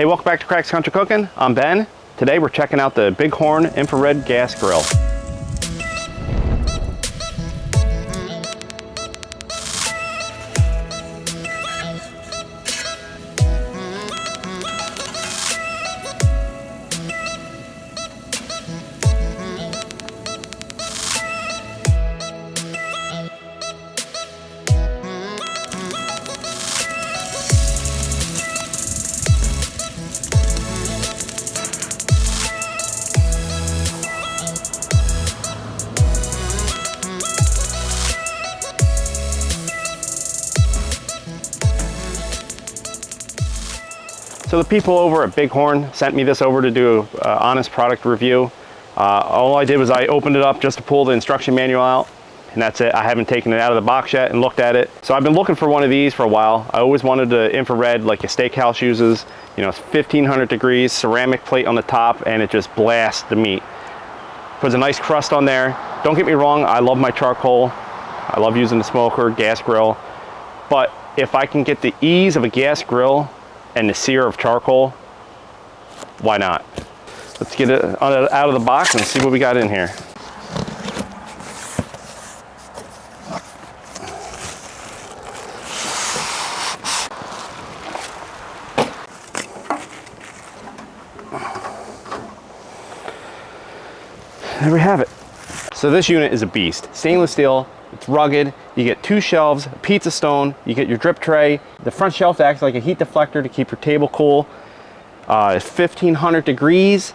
Hey, welcome back to Krack's Country Cooking. I'm Ben. Today we're checking out the Bighorn infrared gas grill. So the people over at Bighorn sent me this over to do an honest product review. All I did was I opened it up just to pull the instruction manual out, and that's it. I haven't taken it out of the box yet and looked at it. So I've been looking for one of these for a while. I always wanted the infrared like a steakhouse uses. You know, it's 1500 degrees, ceramic plate on the top, and it just blasts the meat. Puts a nice crust on there. Don't get me wrong, I love my charcoal. I love using the smoker, gas grill. But if I can get the ease of a gas grill and the sear of charcoal, why not? Let's get it out of the box and see what we got in here. There we have it. So this unit is a beast. Stainless steel, it's rugged. You get 2 shelves, a pizza stone, you get your drip tray. The front shelf acts like a heat deflector to keep your table cool. It's 1500 degrees.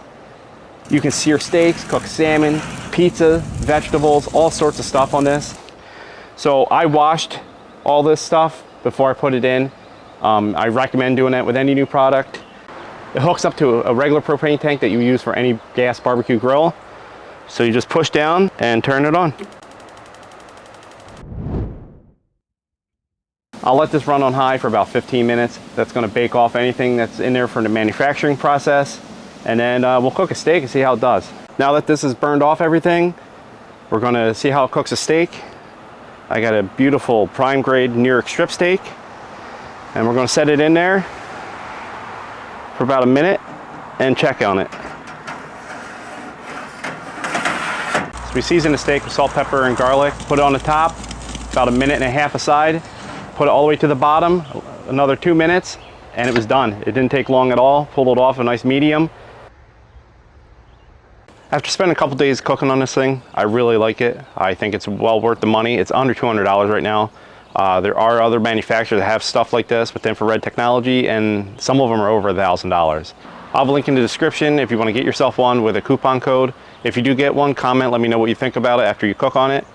You can sear steaks, cook salmon, pizza, vegetables, all sorts of stuff on this. So I washed all this stuff before I put it in. I recommend doing that with any new product. It hooks up to a regular propane tank that you use for any gas barbecue grill. So you just push down and turn it on. I'll let this run on high for about 15 minutes. That's going to bake off anything that's in there for the manufacturing process. And then we'll cook a steak and see how it does. Now that this has burned off everything, we're going to see how it cooks a steak. I got a beautiful prime grade New York strip steak. And we're going to set it in there for about a minute and check on it. So we season the steak with salt, pepper, and garlic. Put it on the top, about a minute and a half aside. Put it all the way to the bottom, another 2 minutes, and it was done. It didn't take long at all. Pulled it off a nice medium. After spending a couple days cooking on this thing, I really like it. I think it's well worth the money. It's under $200 right now. There are other manufacturers that have stuff like this with infrared technology, and some of them are over $1,000. I'll have a link in the description if you want to get yourself one with a coupon code. If you do get one, comment, let me know what you think about it after you cook on it.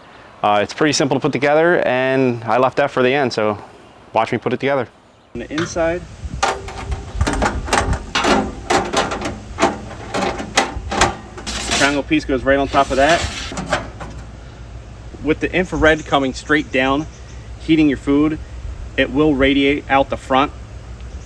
It's pretty simple to put together, and I left that for the end, so watch me put it together. On the inside, the triangle piece goes right on top of that. With the infrared coming straight down, heating your food, it will radiate out the front.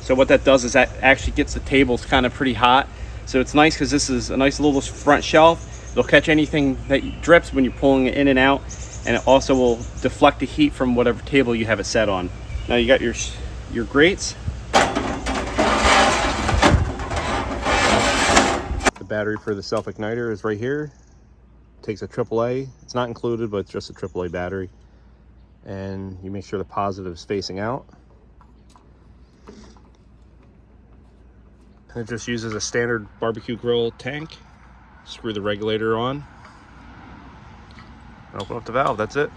So what that does is that actually gets the tables kind of pretty hot. So it's nice because this is a nice little front shelf. It'll catch anything that drips when you're pulling it in and out. And it also will deflect the heat from whatever table you have it set on. Now you got your grates. The battery for the self-igniter is right here. It takes a AAA. It's not included, but it's just a AAA battery. And you make sure the positive is facing out. And it just uses a standard barbecue grill tank. Screw the regulator on. Open up the valve, that's it.